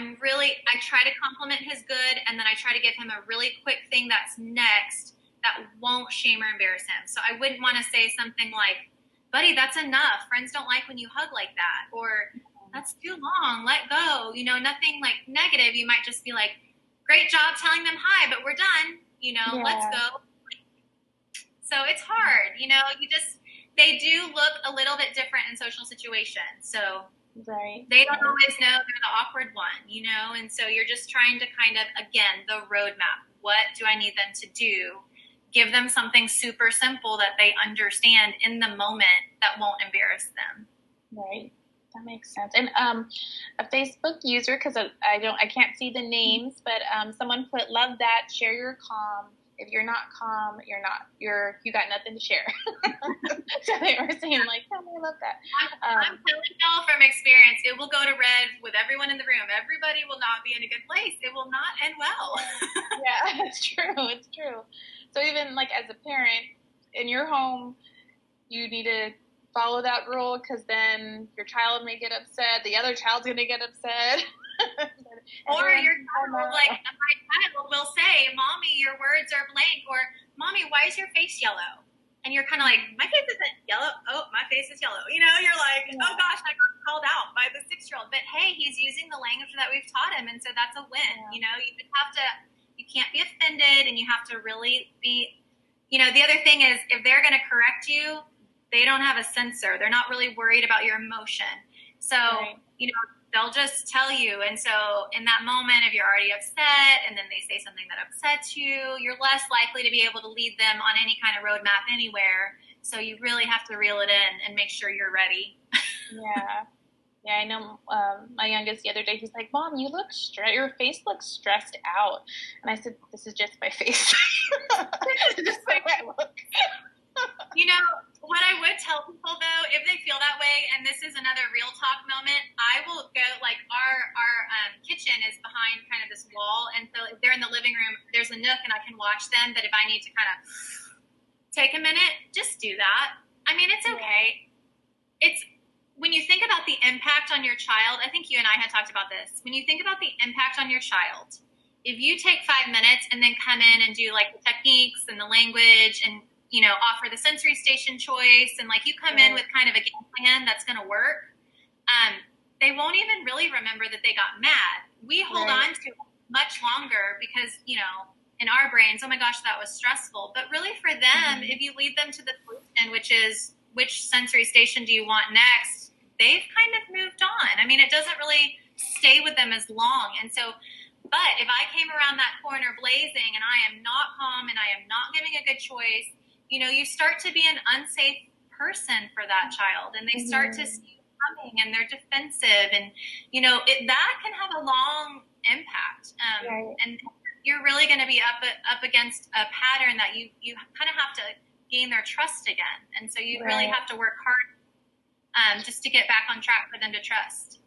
try to compliment his good, and then I try to give him a really quick thing that's next that won't shame or embarrass him. So I wouldn't want to say something like, buddy, that's enough. Friends don't like when you hug like that. Or that's too long. Let go. You know, nothing like negative. You might just be like, great job telling them hi, but we're done. You know, Let's go. So it's hard. You know, they do look a little bit different in social situations. So they don't always know they're the awkward one, you know, and so you're just trying to kind of, again, the roadmap. What do I need them to do? Give them something super simple that they understand in the moment that won't embarrass them.
Right. That makes sense. And a Facebook user, because I can't see the names, but someone put, love that, share your calm. If you're not calm, you got nothing to share. So they were saying like, tell me, I love that.
I'm telling y'all from experience, it will go to red with everyone in the room. Everybody will not be in a good place. It will not end well.
Yeah, it's true. It's true. So even like as a parent in your home, you need to follow that rule, because then your child may get upset. The other child's going to get upset.
Or your child, like my child will say, Mommy, your words are blank, or Mommy, why is your face yellow? And you're kind of like, my face isn't yellow. Oh, my face is yellow. You know, you're like, oh gosh, I got called out by the 6-year-old. But hey, he's using the language that we've taught him, and so that's a win. Yeah. You know, you can't be offended, and you have to really be, you know, the other thing is, if they're going to correct you, they don't have a censor. They're not really worried about your emotion. So, you know, they'll just tell you. And so in that moment, if you're already upset and then they say something that upsets you, you're less likely to be able to lead them on any kind of roadmap anywhere. So you really have to reel it in and make sure you're ready.
Yeah. Yeah, I know my youngest the other day, he's like, Mom, your face looks stressed out. And I said, this is just my face. Just the way I look.
You know, what I would tell people, though, if they feel that way, and this is another real talk moment, I will go, like, our kitchen is behind kind of this wall, take a minute, just do that. I mean, it's okay. It's when you think about the impact on your child, I think you and I had talked about this. When you think about the impact on your child, if you take 5 minutes and then come in and do like the techniques and the language and, you know, offer the sensory station choice and like you come in with kind of a game plan that's going to work, they won't even really remember that they got mad. We hold on to it much longer because, you know, in our brains, oh my gosh, that was stressful. But really for them, if you lead them to the solution, which is which sensory station do you want next, they've kind of moved on. I mean, it doesn't really stay with them as long. And so, but if I came around that corner blazing and I am not calm and I am not giving a good choice, you know, you start to be an unsafe person for that child and they start to see you coming and they're defensive and, you know, that can have a long impact. And you're really going to be up against a pattern that you kind of have to gain their trust again. And so you really have to work hard just to get back on track for them to trust.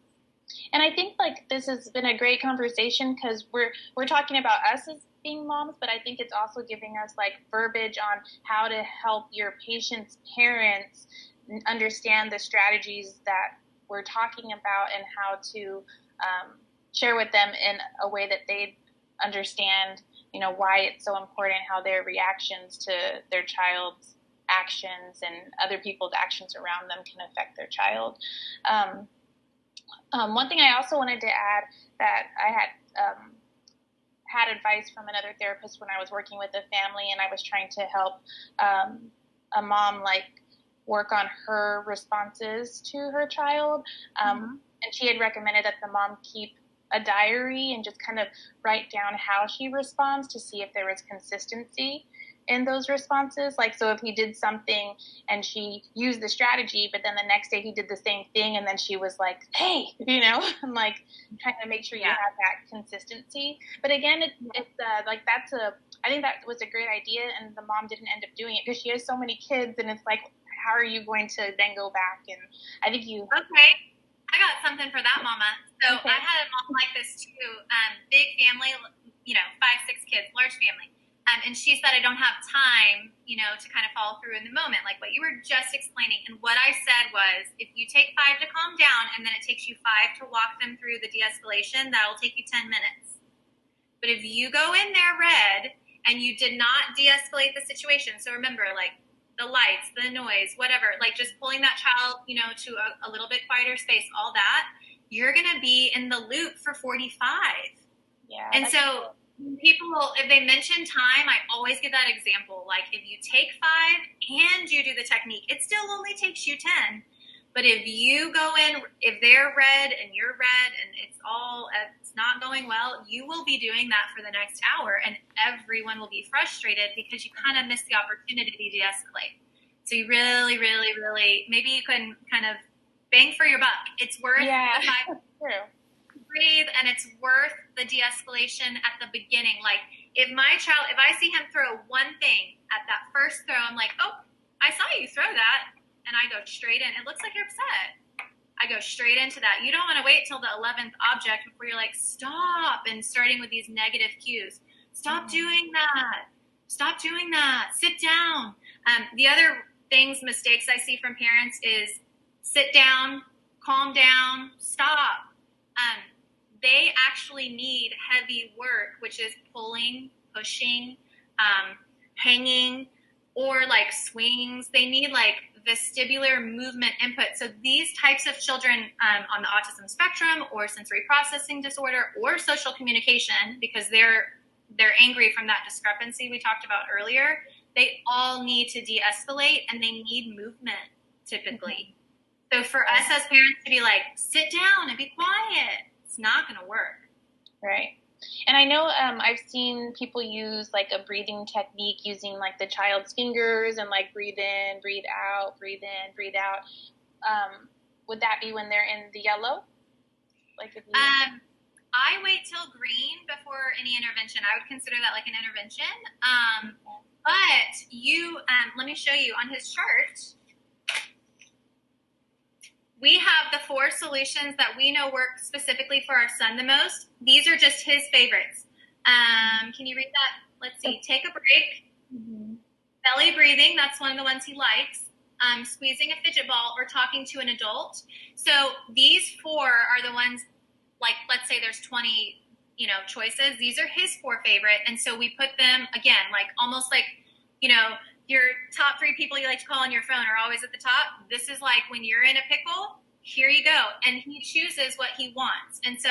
And I think like this has been a great conversation because we're talking about us as being moms, but I think it's also giving us like verbiage on how to help your patient's parents understand the strategies that we're talking about and how to share with them in a way that they understand, you know, why it's so important, how their reactions to their child's actions and other people's actions around them can affect their child. One thing I also wanted to add that I had advice from another therapist when I was working with a family and I was trying to help a mom like work on her responses to her child. And she had recommended that the mom keep a diary and just kind of write down how she responds to see if there was consistency in those responses. Like, so if he did something and she used the strategy, but then the next day he did the same thing and then she was like, hey, you know, and like trying to make sure you have that consistency. But again, it's like I think that was a great idea and the mom didn't end up doing it because she has so many kids and it's like, how are you going to then go back? And I think you...
Okay. I got something for that mama. So I had a mom like this too, big family, you know, 5, 6 kids, large family. And she said, I don't have time, you know, to kind of follow through in the moment, like what you were just explaining. And what I said was, if you take 5 to calm down and then it takes you 5 to walk them through the de-escalation, that'll take you 10 minutes. But if you go in there red and you did not de-escalate the situation, so remember, like, the lights, the noise, whatever, like just pulling that child, you know, to a little bit quieter space, all that, you're going to be in the loop for 45.
Yeah.
And so people, if they mention time, I always give that example. Like if you take 5 and you do the technique, it still only takes you 10. But if you go in, if they're red and you're red and it's not going well, you will be doing that for the next hour and everyone will be frustrated because you kind of missed the opportunity to de-escalate. So you really, really, really, maybe you can kind of bang for your buck. It's worth the 5 breathe and it's worth the de-escalation at the beginning. Like if I see him throw one thing at that first throw, I'm like, oh, I saw you throw that. And I go straight in. It looks like you're upset. I go straight into that. You don't want to wait till the 11th object before you're like, stop, and starting with these negative cues. Stop doing that. Stop doing that. Sit down. The other mistakes I see from parents is sit down, calm down, stop. They actually need heavy work, which is pulling, pushing, hanging, or like swings. They need like vestibular movement input. So these types of children on the autism spectrum or sensory processing disorder or social communication, because they're angry from that discrepancy we talked about earlier, they all need to de-escalate and they need movement typically. So for us as parents to be like, sit down and be quiet, it's not going to work.
Right. And I know I've seen people use like a breathing technique using like the child's fingers and like breathe in, breathe out, breathe in, breathe out. Would that be when they're in the yellow? Like if you...
I wait till green before any intervention. I would consider that like an intervention. But you, let me show you on his chart. We have the 4 solutions that we know work specifically for our son the most. These are just his favorites. Can you read that? Let's see. Take a break. Belly breathing, that's one of the ones he likes. Squeezing a fidget ball or talking to an adult. So these 4 are the ones, like, let's say there's 20, choices. These are his 4 favorite. And so we put them, again, like almost like, your top 3 people you like to call on your phone are always at the top. This is like when you're in a pickle, here you go. And he chooses what he wants. And so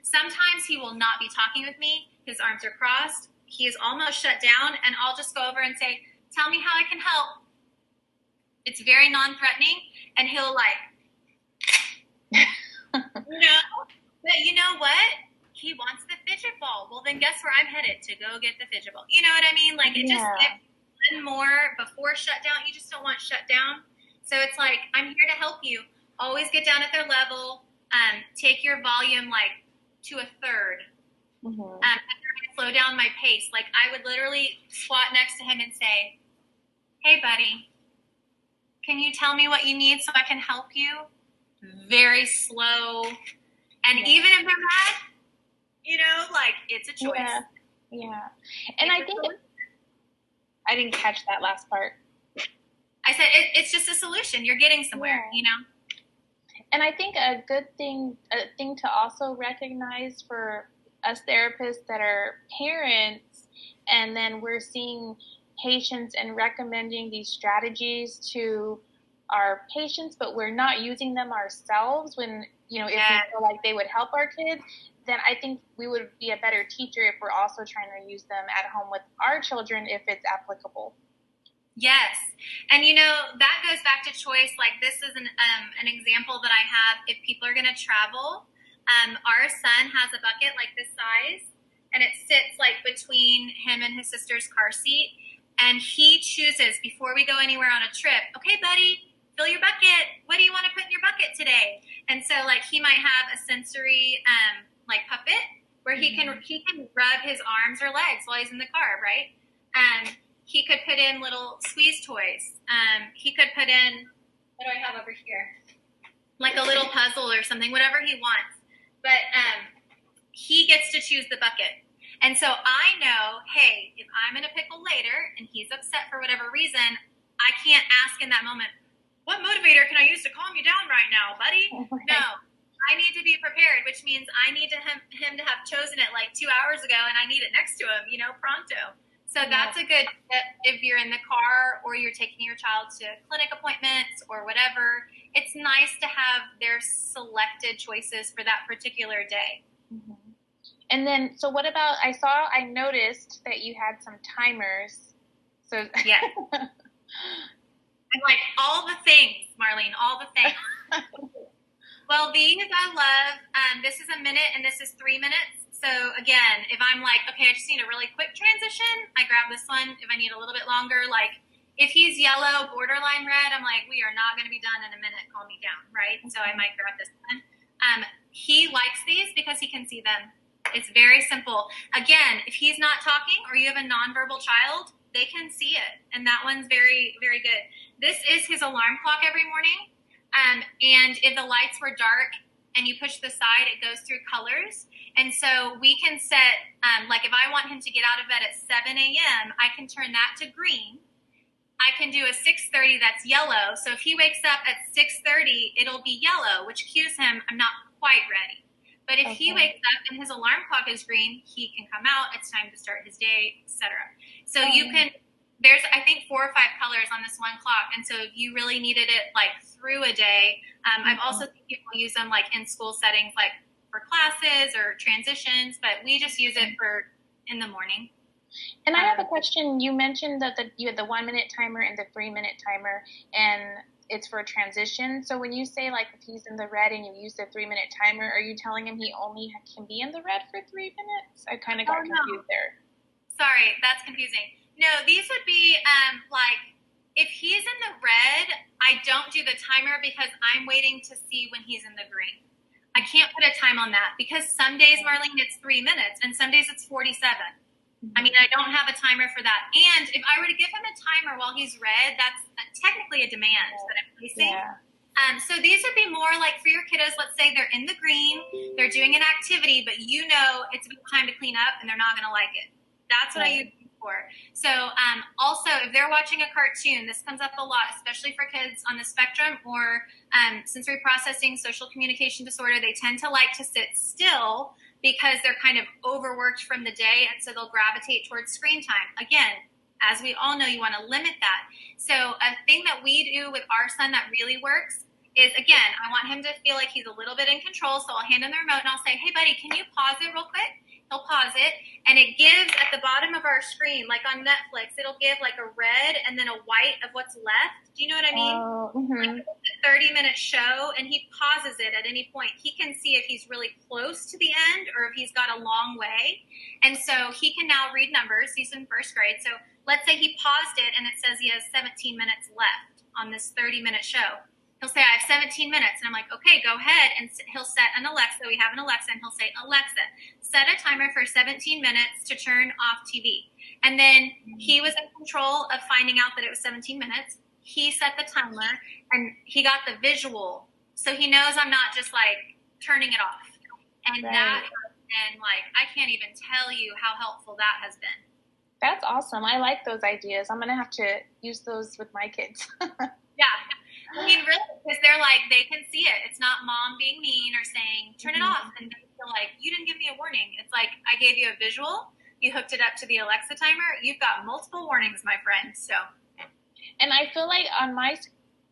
sometimes he will not be talking with me. His arms are crossed. He is almost shut down. And I'll just go over and say, tell me how I can help. It's very non-threatening. And he'll but you know what? He wants the fidget ball. Well, then guess where I'm headed to go get the fidget ball. You know what I mean? Like it just gives one more before shutdown. You just don't want shutdown. So it's like, I'm here to help you. Always get down at their level. Take your volume like to a third. Mm-hmm. Slow down my pace. Like I would literally squat next to him and say, hey, buddy, can you tell me what you need so I can help you? Very slow. And even if they're mad, like it's a choice.
Yeah. And I think I didn't catch that last part.
I said it's just a solution. You're getting somewhere,
And I think a thing to also recognize for us therapists that are parents, and then we're seeing patients and recommending these strategies to our patients, but we're not using them ourselves when, if we feel like they would help our kids, then I think we would be a better teacher if we're also trying to use them at home with our children if it's applicable.
Yes. And, that goes back to choice. Like this is an example that I have. If people are going to travel, our son has a bucket like this size, and it sits like between him and his sister's car seat. And he chooses before we go anywhere on a trip, okay, buddy, fill your bucket. What do you want to put in your bucket today? And so like he might have a sensory like puppet where he can rub his arms or legs while he's in the car, right? He could put in little squeeze toys. He could put in, what do I have over here? Like a little puzzle or something, whatever he wants. But he gets to choose the bucket. And so I know, hey, if I'm in a pickle later and he's upset for whatever reason, I can't ask in that moment, what motivator can I use to calm you down right now, buddy? No, I need to be prepared, which means I need him to have chosen it like 2 hours ago, and I need it next to him, pronto. So that's a good tip if you're in the car or you're taking your child to clinic appointments or whatever. It's nice to have their selected choices for that particular day.
Mm-hmm. And then, so what about, I noticed that you had some timers. So
yeah. I'm like, all the things, Marlene, all the things. Well, these I love. This is a minute and this is 3 minutes. So again, if I'm like, okay, I just need a really quick transition, I grab this one. If I need a little bit longer, like if he's yellow, borderline red, I'm like, we are not going to be done in a minute. Calm me down, right? So I might grab this one. He likes these because he can see them. It's very simple. Again, if he's not talking or you have a nonverbal child, they can see it. And that one's very, very good. This is his alarm clock every morning. And if the lights were dark and you push the side, it goes through colors. And so we can set, like if I want him to get out of bed at 7 a.m., I can turn that to green. I can do a 6:30 that's yellow. So if he wakes up at 6:30, it'll be yellow, which cues him I'm not quite ready. But if he wakes up and his alarm clock is green, he can come out. It's time to start his day, etc. So you can, there's, I think, 4 or 5 colors on this one clock. And so if you really needed it like through a day, I've also seen people use them like in school settings, like for classes or transitions, but we just use it for in the morning.
And I have a question. You mentioned that you had the 1 minute timer and the 3 minute timer, and it's for transition. So when you say like if he's in the red and you use the 3 minute timer, are you telling him he only can be in the red for 3 minutes? I kind of got confused there.
Sorry, that's confusing. No, these would be like if he's in the red, I don't do the timer because I'm waiting to see when he's in the green. I can't put a time on that because some days, Marlene, it's 3 minutes and some days it's 47. I mean, I don't have a timer for that. And if I were to give him a timer while he's red, that's technically a demand that I'm placing. Yeah. So these would be more like for your kiddos, let's say they're in the green, they're doing an activity, but it's about time to clean up and they're not going to like it. That's what I use before. So also, if they're watching a cartoon, this comes up a lot, especially for kids on the spectrum or sensory processing, social communication disorder. They tend to like to sit still because they're kind of overworked from the day, and so they'll gravitate towards screen time. Again, as we all know, you want to limit that. So a thing that we do with our son that really works is, again, I want him to feel like he's a little bit in control. So I'll hand him the remote and I'll say, hey, buddy, can you pause it real quick? He'll pause it, and it gives at the bottom of our screen, like on Netflix, it'll give like a red and then a white of what's left. Do you know what I mean? Like it's a 30-minute show, and he pauses it at any point. He can see if he's really close to the end or if he's got a long way. And so he can now read numbers. He's in first grade. So let's say he paused it and it says he has 17 minutes left on this 30-minute show. He'll say, I have 17 minutes. And I'm like, okay, go ahead. And he'll set an Alexa. We have an Alexa. And he'll say, Alexa, set a timer for 17 minutes to turn off TV. And then he was in control of finding out that it was 17 minutes. He set the timer, and he got the visual. So he knows I'm not just, like, turning it off. And that has been, like, I can't even tell you how helpful that has been.
That's awesome. I like those ideas. I'm going to have to use those with my kids.
Yeah. I mean, really, because they're like, they can see it. It's not mom being mean or saying, turn it off. And they feel like, you didn't give me a warning. It's like, I gave you a visual. You hooked it up to the Alexa timer. You've got multiple warnings, my friend. So.
And I feel like on my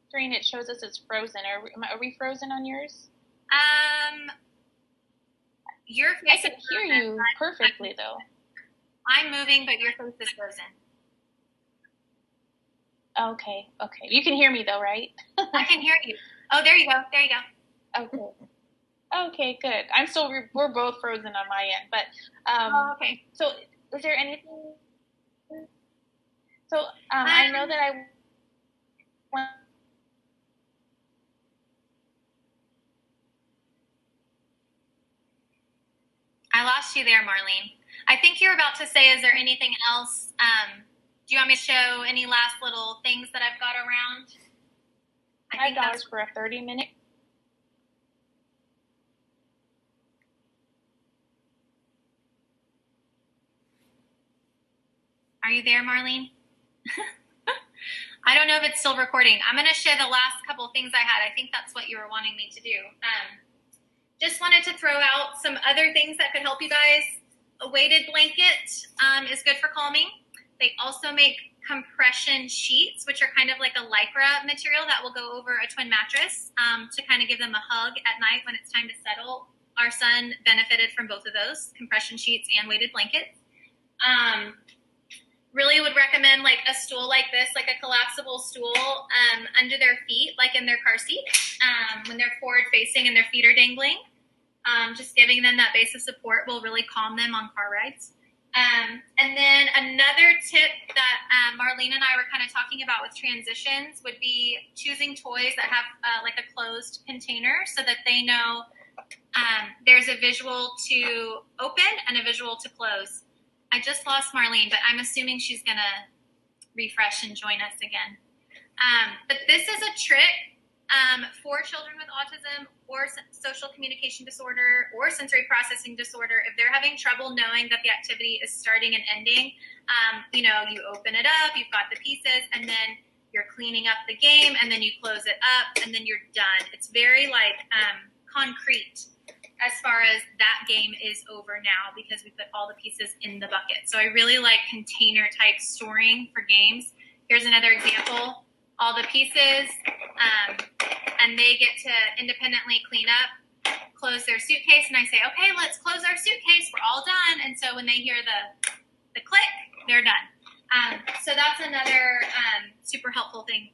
screen, it shows us it's frozen. Are we frozen on yours?
Your face
I can hear you perfectly, though.
I'm moving, but your face is frozen.
Okay. You can hear me though, right?
I can hear you. Oh, there you go.
Okay, good. We're both frozen on my end, but
okay.
So, is there anything? So, I know that
I lost you there, Marlene. I think you're about to say, is there anything else? Do you want me to show any last little things that I've got around?
$5 for a 30-minute.
Are you there, Marlene? I don't know if it's still recording. I'm going to show the last couple of things I had. I think that's what you were wanting me to do. Just wanted to throw out some other things that could help you guys. A weighted blanket is good for calming. They also make compression sheets, which are kind of like a Lycra material that will go over a twin mattress to kind of give them a hug at night when it's time to settle. Our son benefited from both of those, compression sheets and weighted blankets. Really would recommend like a stool like this, like a collapsible stool under their feet, like in their car seat, when they're forward facing and their feet are dangling. Just giving them that base of support will really calm them on car rides. And then another tip that Marlene and I were kind of talking about with transitions would be choosing toys that have like a closed container so that they know there's a visual to open and a visual to close. I just lost Marlene, but I'm assuming she's going to refresh and join us again. But this is a trick for children with autism or social communication disorder or sensory processing disorder. If they're having trouble knowing that the activity is starting and ending, you open it up, you've got the pieces, and then you're cleaning up the game, and then you close it up, and then you're done. It's very like concrete as far as that game is over now because we put all the pieces in the bucket. So I really like container type storing for games. Here's another example. All the pieces, and they get to independently clean up, close their suitcase, and I say, okay, let's close our suitcase. We're all done. And so when they hear the click, they're done. So that's another super helpful thing.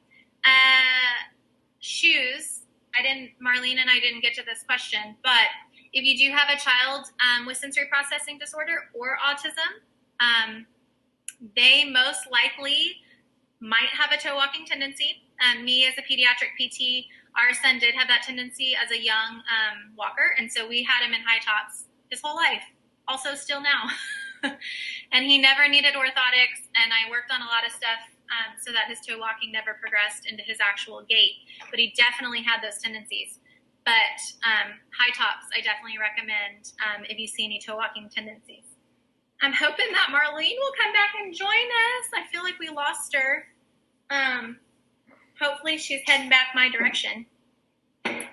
Shoes. Marlene and I didn't get to this question, but if you do have a child with sensory processing disorder or autism, they most likely might have a toe walking tendency. Me as a pediatric PT, our son did have that tendency as a young walker, and so we had him in high tops his whole life, also still now. And he never needed orthotics, and I worked on a lot of stuff so that his toe walking never progressed into his actual gait, but he definitely had those tendencies. But high tops, I definitely recommend if you see any toe walking tendencies. I'm hoping that Marlene will come back and join us. I feel like we lost her. Hopefully she's heading back my direction. I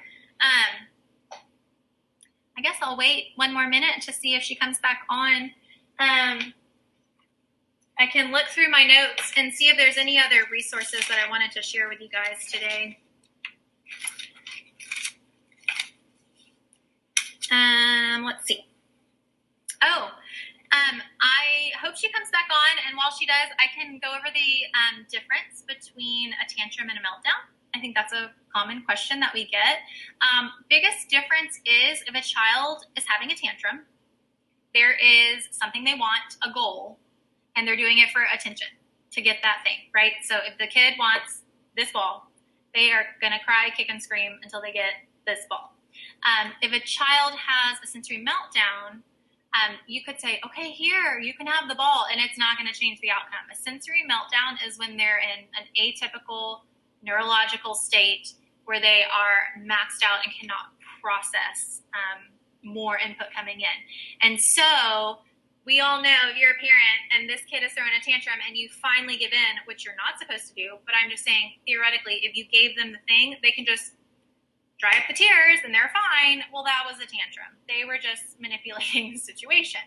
guess I'll wait one more minute to see if she comes back on. I can look through my notes and see if there's any other resources that I wanted to share with you guys today. Let's see. I hope she comes back on, and while she does, I can go over the difference between a tantrum and a meltdown. I think that's a common question that we get. Biggest difference is if a child is having a tantrum, there is something they want, a goal, and they're doing it for attention to get that thing, right? So if the kid wants this ball, they are going to cry, kick, and scream until they get this ball. If a child has a sensory meltdown, you could say, okay, here, you can have the ball, and it's not going to change the outcome. A sensory meltdown is when they're in an atypical neurological state where they are maxed out and cannot process more input coming in. And so we all know if you're a parent and this kid is throwing a tantrum and you finally give in, which you're not supposed to do, but I'm just saying, theoretically, if you gave them the thing, they can just dry up the tears and they're fine. Well, that was a tantrum. They were just manipulating the situation.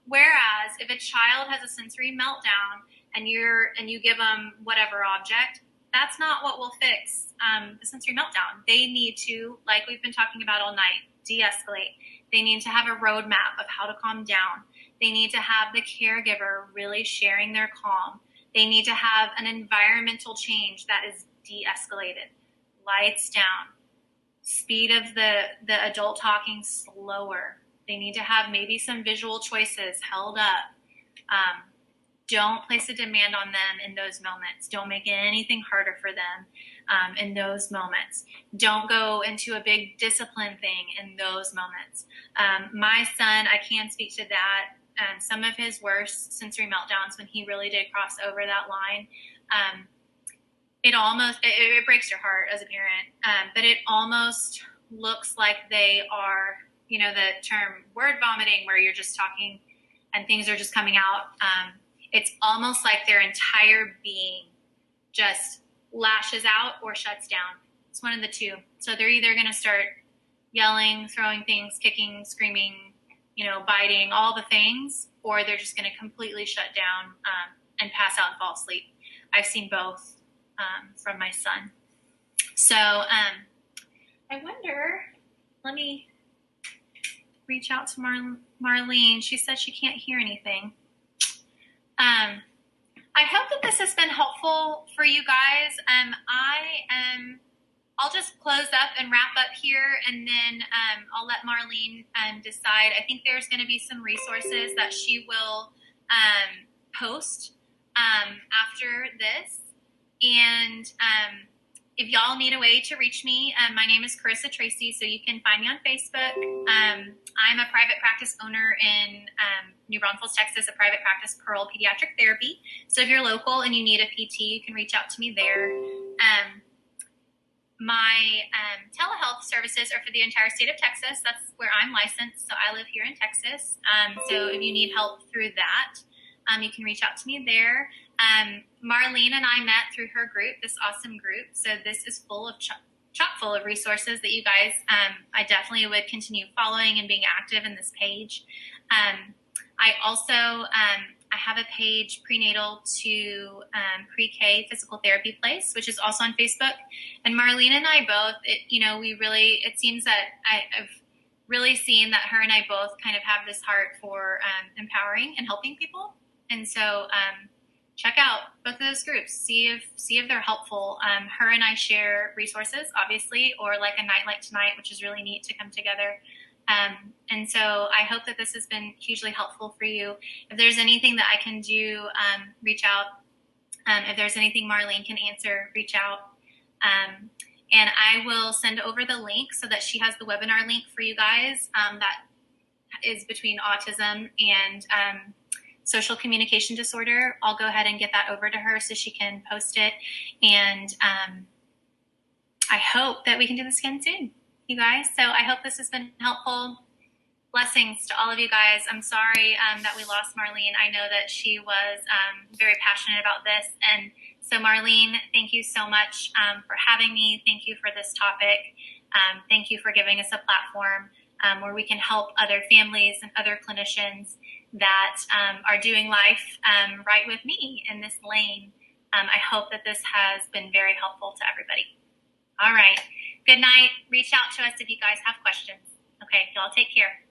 Whereas if a child has a sensory meltdown and you give them whatever object, that's not what will fix the sensory meltdown. They need to, like we've been talking about all night, de-escalate. They need to have a roadmap of how to calm down. They need to have the caregiver really sharing their calm. They need to have an environmental change that is de-escalated. Lights down. Speed of the adult talking slower. They need to have maybe some visual choices held up. Don't place a demand on them in those moments. Don't make anything harder for them in those moments. Don't go into a big discipline thing in those moments. My son, I can speak to that. Some of his worst sensory meltdowns, when he really did cross over that line, it breaks your heart as a parent, but it almost looks like they are, the term word vomiting, where you're just talking and things are just coming out. It's almost like their entire being just lashes out or shuts down. It's one of the two. So they're either going to start yelling, throwing things, kicking, screaming, biting, all the things, or they're just going to completely shut down and pass out and fall asleep. I've seen both from my son. So I wonder, let me reach out to Marlene. She says she can't hear anything. I hope that this has been helpful for you guys. I'll just close up and wrap up here, and then I'll let Marlene decide. I think there's going to be some resources that she will post after this. And if y'all need a way to reach me, my name is Carissa Tracy, so you can find me on Facebook. I'm a private practice owner in New Braunfels, Texas, a private practice, Pearl Pediatric Therapy. So if you're local and you need a PT, you can reach out to me there. My telehealth services are for the entire state of Texas. That's where I'm licensed, so I live here in Texas. So if you need help through that, you can reach out to me there. Marlene and I met through her group, this awesome group. So this is full of chock full of resources that you guys, I definitely would continue following and being active in this page. I also, I have a page, Prenatal to Pre-K Physical Therapy Place, which is also on Facebook. And Marlene and I both, it seems that I've really seen that her and I both kind of have this heart for empowering and helping people. And so check out both of those groups, see if they're helpful. Her and I share resources, obviously, or like a night like tonight, which is really neat to come together. And so I hope that this has been hugely helpful for you. If there's anything that I can do, reach out. If there's anything Marlene can answer, reach out. And I will send over the link so that she has the webinar link for you guys that is between autism and social communication disorder. I'll go ahead and get that over to her so she can post it. And I hope that we can do this again soon, you guys. So I hope this has been helpful. Blessings to all of you guys. I'm sorry that we lost Marlene. I know that she was very passionate about this. And so Marlene, thank you so much for having me. Thank you for this topic. Thank you for giving us a platform where we can help other families and other clinicians that are doing life right with me in this lane. I hope that this has been very helpful to everybody. All right. Good night. Reach out to us if you guys have questions. Okay, y'all take care.